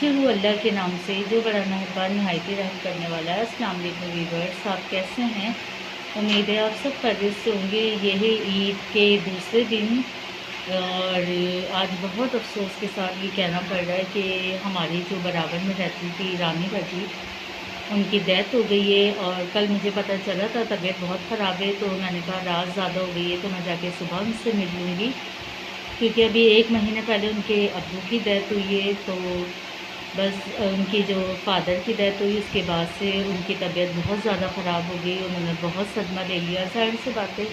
शुरू अल्लाह के नाम से जो बड़ा मेहरबान नहायती रहम करने वाला है। अस्सलाम वालेकुम वीवर्स, आप कैसे हैं? उम्मीद है आप सब खैरियत से होंगे। ये है ईद के दूसरे दिन और आज बहुत अफसोस के साथ ये कहना पड़ रहा है कि हमारी जो बराबर में रहती थी रानी भाजी, उनकी डेथ हो गई है। और कल मुझे पता चला था तबीयत बहुत ख़राब है, तो मैंने कहा रात ज़्यादा हो गई है तो मैं जाके सुबह उनसे मिल लूँगी, क्योंकि अभी 1 महीने पहले उनके अब्बू की डेथ हुई है। तो बस उनकी जो फादर की डेथ हुई उसके बाद से उनकी तबीयत बहुत ज़्यादा ख़राब हो गई। उन्होंने बहुत सदमा ले लिया। ज़ाहिर सी बात है,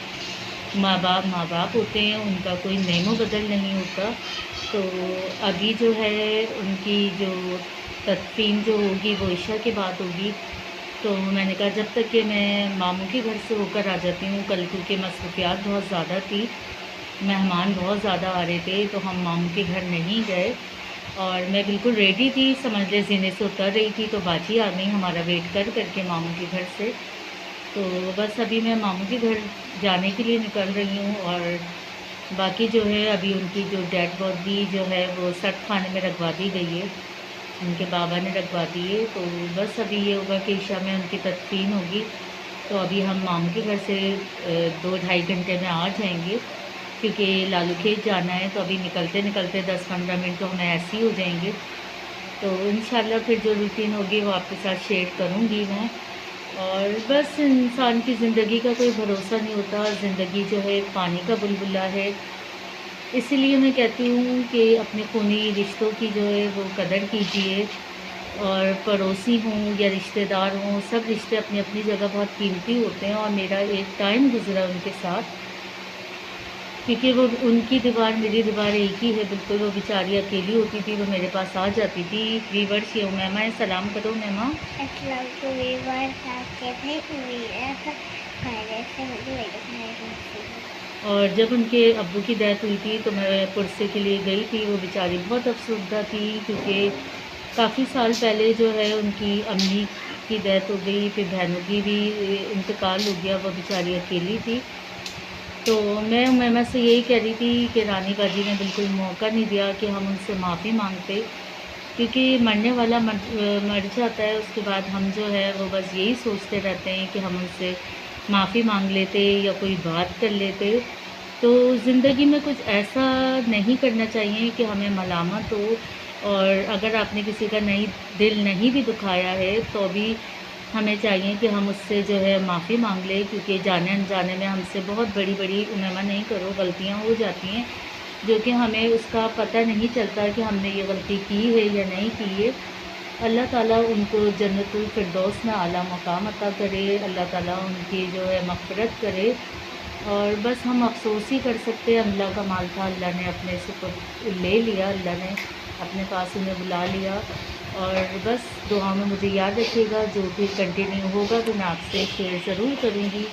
माँ बाप होते हैं, उनका कोई नेमो बदल नहीं होता। तो अभी जो है उनकी जो तदफीन जो होगी वो इशा के बाद होगी। तो मैंने कहा जब तक कि मैं मामू के घर से होकर आ जाती हूँ कल, क्योंकि मसरूफियात बहुत ज़्यादा थी, मेहमान बहुत ज़्यादा आ रहे थे, तो हम मामू के घर नहीं गए। और मैं बिल्कुल रेडी थी, समझ ले जीने से उतर रही थी, तो बाजी आ गई हमारा वेट कर करके मामू के घर से। तो बस अभी मैं मामू के घर जाने के लिए निकल रही हूँ। और बाकी जो है अभी उनकी जो डेड बॉडी जो है वो सख्त खाने में रखवा दी गई है, उनके बाबा ने रखवा दी है। तो बस अभी ये होगा कि ईशा में उनकी तदफीन होगी। तो अभी हम मामू के घर से 2-2.5 घंटे में आ जाएंगे, क्योंकि लालू खेत जाना है। तो अभी निकलते निकलते 10-15 मिनट तो हमें ऐसे ही हो जाएंगे। तो इंशाल्लाह फिर जो रूटीन होगी वो आपके साथ शेयर करूँगी मैं। और बस इंसान की ज़िंदगी का कोई भरोसा नहीं होता। ज़िंदगी जो है पानी का बुलबुला है, इसीलिए मैं कहती हूँ कि अपने खूनी रिश्तों की जो है वो कदर कीजिए। और पड़ोसी हों या रिश्तेदार हों, सब रिश्ते अपनी अपनी जगह बहुत कीमती होते हैं। और मेरा एक टाइम गुज़रा उनके साथ, क्योंकि वो उनकी दीवार मेरी दीवार एक ही है बिल्कुल। वो बेचारी अकेली होती थी, वो मेरे पास आ जाती थी। वीवर्स ये उमैमा है, सलाम करो उमैमा। अस्सलाम वालेकुम वीवर्स, आप कैसे हैं? और जब उनके अब्बू की डेथ हुई थी तो मैं पुरसे के लिए गई थी। वो बेचारी बहुत अफसरदा थी, क्योंकि काफ़ी साल पहले जो है उनकी अम्मी की डेथ हो गई, फिर बहनों की भी इंतकाल हो गया। वो बेचारी अकेली थी। तो मैं उमैमा से यही कह रही थी कि रानी बाजी ने बिल्कुल मौका नहीं दिया कि हम उनसे माफ़ी मांगते, क्योंकि मरने वाला मर जाता है, उसके बाद हम जो है वो बस यही सोचते रहते हैं कि हम उनसे माफ़ी मांग लेते या कोई बात कर लेते। तो ज़िंदगी में कुछ ऐसा नहीं करना चाहिए कि हमें मलामत हो। और अगर आपने किसी का दिल नहीं भी दुखाया है तो भी हमें चाहिए कि हम उससे जो है माफ़ी मांग लें, क्योंकि जाने अनजाने में हमसे बहुत बड़ी बड़ी उमैमा नहीं करो गलतियाँ हो जाती हैं, जो कि हमें उसका पता नहीं चलता कि हमने ये गलती की है या नहीं की है। अल्लाह ताला उनको जन्नतुल फिरदौस में आला मकाम अता करे, अल्लाह ताला उनकी जो है मग़फ़िरत करे। और बस हम अफसोस ही कर सकते हैं। अल्लाह का माल था, अल्लाह ने अपने से ले लिया, अल्लाह ने अपने पास उन्हें बुला लिया। और बस दुआ में मुझे याद रखिएगा, जो भी कंटिन्यू होगा तो मैं आपसे शेयर ज़रूर करूँगी।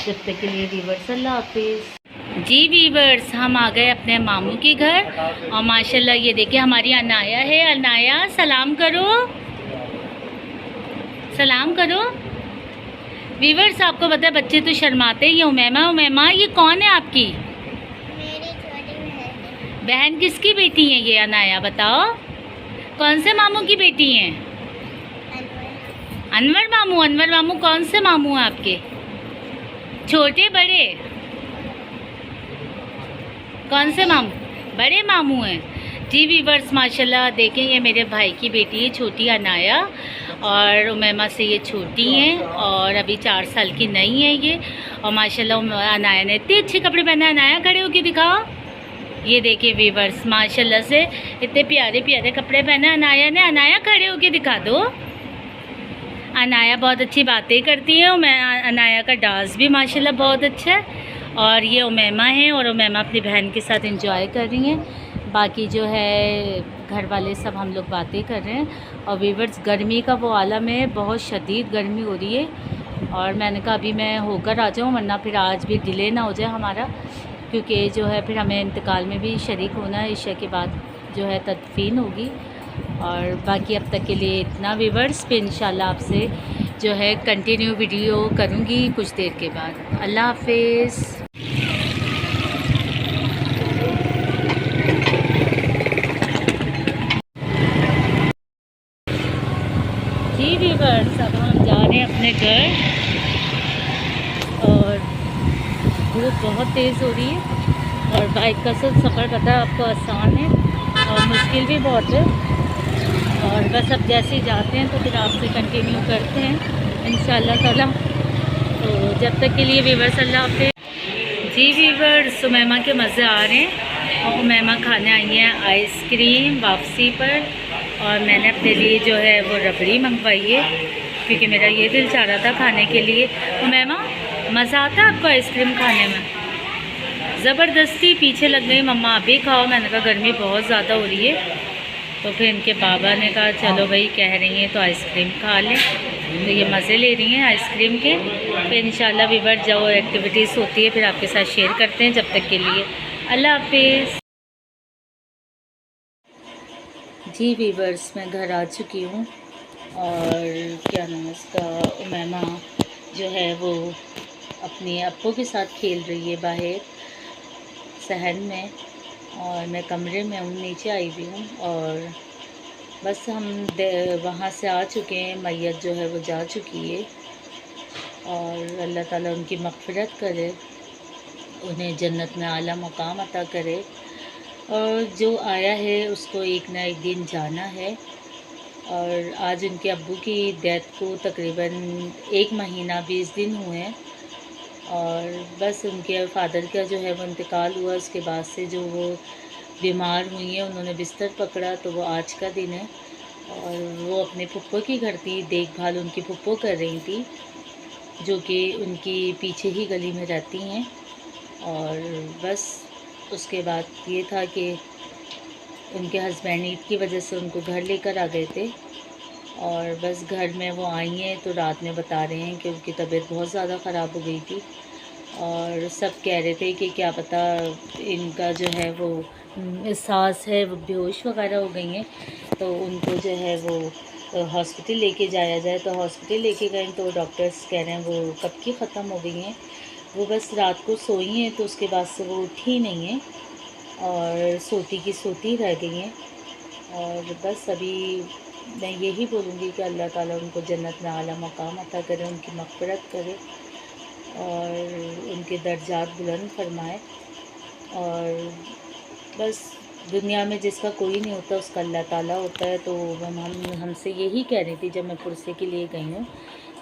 जब तक के लिए वीवर्स अल्लाह हाफिज़। जी वीवर्स, हम आ गए अपने मामू के घर। और माशाल्लाह ये देखिए हमारी अनाया है। अनाया सलाम करो, सलाम करो। वीवर्स आपको पता है बच्चे तो शर्माते हैं। ये उमैमा, उमैमा ये कौन है आपकी? मेरी छोटी बहन। बहन किसकी बेटी है ये? अनाया बताओ, कौन से मामू की बेटी हैं? अनवर मामू। अनवर मामू कौन से मामू हैं आपके? छोटे बड़े? कौन से मामू? बड़े मामू हैं। जी वीवर्स माशाल्लाह देखें, ये मेरे भाई की बेटी है छोटी अनाया, और उमैमा से ये छोटी हैं और अभी 4 साल की नहीं है ये। और माशाल्लाह अनाया ने इतने अच्छे कपड़े पहने। अनाया खड़े होके दिखाओ। ये देखिए वीवर्स माशाल्लाह से इतने प्यारे प्यारे कपड़े पहने अनाया ने। अनाया खड़े होके दिखा दो। अनाया बहुत अच्छी बातें करती है। अनाया का डांस भी माशाल्लाह बहुत अच्छा है। और ये उमैमा है, और उमैमा अपनी बहन के साथ एंजॉय कर रही हैं। बाकी जो है घर वाले सब हम लोग बातें कर रहे हैं। और वीवर्स गर्मी का वो आलम है, बहुत शदीद गर्मी हो रही है। और मैंने कहा अभी मैं होकर आ जाऊँ, वरना फिर आज भी डिले ना हो जाए हमारा, क्योंकि जो है फिर हमें इंतकाल में भी शरीक होना है। ईशा के बाद जो है तदफीन होगी। और बाकी अब तक के लिए इतना वीवर्स, फिर इंशाल्लाह आपसे जो है कंटिन्यू वीडियो करूँगी कुछ देर के बाद। अल्लाह हाफिज़। व्यूअर्स, अब हम जा रहे हैं अपने घर और धूप बहुत तेज़ हो रही है और बाइक का सफ़र पता है आपको आसान है और मुश्किल भी बहुत है। और बस अब जैसे ही जाते हैं तो फिर आपसे कंटिन्यू करते हैं इंशाल्लाह ताला। तो जब तक के लिए व्यूअर्स अल्लाह हाफ़िज़। जी व्यूअर्स, सुमैमा के मज़े आ रहे हैं और उमैमा खाने आई हैं आइसक्रीम वापसी पर और मैंने अपने लिए जो है वो रबड़ी मंगवाई है क्योंकि मेरा ये दिल चाह रहा था खाने के लिए। उमैमा, मज़ा आता है आपको आइसक्रीम खाने में? ज़बरदस्ती पीछे लग गई, मम्मा आप भी खाओ। मैंने कहा गर्मी बहुत ज़्यादा हो रही है, तो फिर इनके बाबा ने कहा चलो भाई कह रही हैं तो आइसक्रीम खा लें। तो ये मज़े ले रही हैं आइसक्रीम के। फिर इंशाल्लाह व्यूअर्स जो एक्टिविटीज़ होती है फिर आपके साथ शेयर करते हैं। जब तक के लिए अल्लाह हाफिज़। जी व्यूअर्स, मैं घर आ चुकी हूँ और क्या नाम है इसका, उमैमा जो है वो अपने अप्पू के साथ खेल रही है बाहर सहन में और मैं कमरे में हूँ, नीचे आई हुई हूँ। और बस हम वहाँ से आ चुके हैं, मैयत जो है वो जा चुकी है और अल्लाह ताला उनकी मग़फ़िरत करे, उन्हें जन्नत में आला मकाम अता करे। और जो आया है उसको एक ना एक दिन जाना है। और आज उनके अब्बू की डेथ को तकरीबन 1 महीना 20 दिन हुए हैं और बस उनके फ़ादर का जो है वो इंतकाल हुआ। उसके बाद से जो वो बीमार हुई हैं, उन्होंने बिस्तर पकड़ा तो वो आज का दिन है। और वो अपने फुप्पो की घर थी, देखभाल उनकी फुप्पो कर रही थी जो कि उनकी पीछे ही गली में रहती हैं। और बस उसके बाद ये था कि उनके हस्बैंड ईद की वजह से उनको घर लेकर आ गए थे और बस घर में वो आई हैं तो रात में बता रहे हैं कि उनकी तबीयत बहुत ज़्यादा ख़राब हो गई थी और सब कह रहे थे कि क्या पता इनका जो है वो सांस है वो बेहोश वगैरह हो गई हैं, तो उनको जो है वो हॉस्पिटल लेके जाया जाए। तो हॉस्पिटल लेके गए तो डॉक्टर्स कह रहे हैं वो कब की ख़त्म हो गई हैं, वो बस रात को सोई हैं तो उसके बाद से वो उठी नहीं है और सोती की सोती रह गई हैं। और बस अभी मैं यही बोलूँगी कि अल्लाह ताला उनको जन्नत में आला मकाम अता करे, उनकी मग़फ़िरत करे और उनके दर्जात बुलंद फरमाए। और बस दुनिया में जिसका कोई नहीं होता उसका अल्लाह ताला होता है। तो हमसे यही कह रही थी जब मैं पुरसे के लिए गई हूँ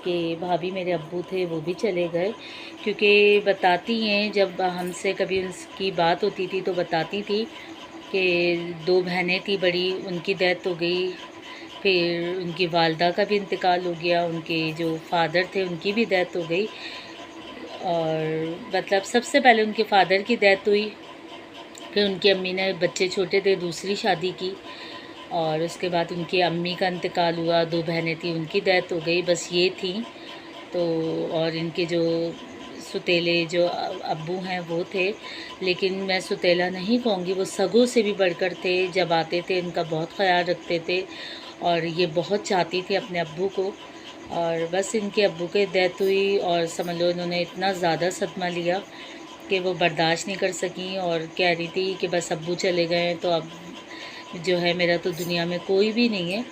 कि भाभी मेरे अब्बू थे वो भी चले गए, क्योंकि बताती हैं जब हमसे कभी उसकी बात होती थी तो बताती थी कि 2 बहनें थी बड़ी, उनकी डेथ हो गई, फिर उनकी वालदा का भी इंतकाल हो गया, उनके जो फादर थे उनकी भी डेथ हो गई। और मतलब सबसे पहले उनके फादर की डेथ हुई, फिर उनकी अम्मी ने, बच्चे छोटे थे, दूसरी शादी की और उसके बाद उनकी अम्मी का इंतकाल हुआ। 2 बहनें थी उनकी डेथ हो गई, बस ये थी। तो और इनके जो सुतेले जो अब्बू हैं वो थे, लेकिन मैं सुतेला नहीं कहूँगी, वो सगों से भी बढ़कर थे। जब आते थे इनका बहुत ख्याल रखते थे और ये बहुत चाहती थी अपने अब्बू को। और बस इनके अब्बू की डेथ हुई और समझ लो इन्होंने इतना ज़्यादा सदमा लिया कि वो बर्दाश्त नहीं कर सकी और कह रही थी कि बस अब्बू चले गए तो अब जो है मेरा तो दुनिया में कोई भी नहीं है।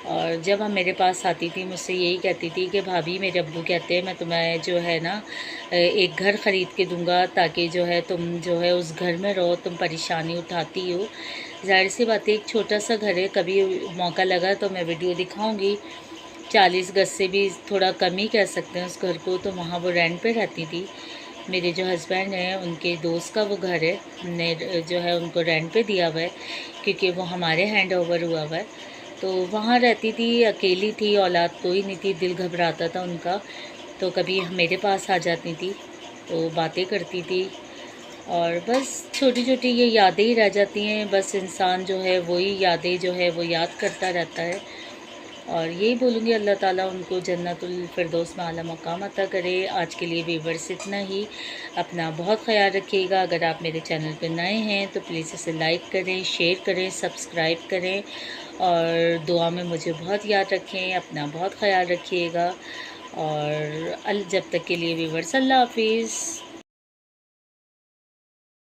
और जब हम मेरे पास आती थी मुझसे यही कहती थी कि भाभी मेरे अब्बू कहते हैं मैं तुम्हें जो है ना एक घर ख़रीद के दूंगा ताकि जो है तुम जो है उस घर में रहो, तुम परेशानी उठाती हो। ज़ाहिर सी बात है एक छोटा सा घर है, कभी मौका लगा तो मैं वीडियो दिखाऊंगी। 40 गज से भी थोड़ा कम ही कह सकते हैं उस घर को। तो वहाँ वो रेंट पे रहती थी। मेरे जो हस्बैंड हैं उनके दोस्त का वो घर है, हमने जो है उनको रेंट पे दिया हुआ है क्योंकि वो हमारे हैंड ओवर हुआ हुआ है। तो वहाँ रहती थी, अकेली थी, औलाद कोई नहीं थी, दिल घबराता था उनका। तो कभी मेरे पास आ जाती थी तो बातें करती थी और बस छोटी छोटी ये यादें ही रह जाती हैं। बस इंसान जो है वही यादें जो है वो याद करता रहता है। और यही बोलूँगी अल्लाह ताला उनको जन्नतुल फिरदौस में आला मकाम अता करे। आज के लिए व्यूअर्स इतना ही, अपना बहुत ख्याल रखिएगा। अगर आप मेरे चैनल पर नए हैं तो प्लीज़ इसे लाइक करें, शेयर करें, सब्सक्राइब करें और दुआ में मुझे बहुत याद रखें। अपना बहुत ख्याल रखिएगा और जब तक के लिए व्यूअर्स अल्लाह हाफिज़।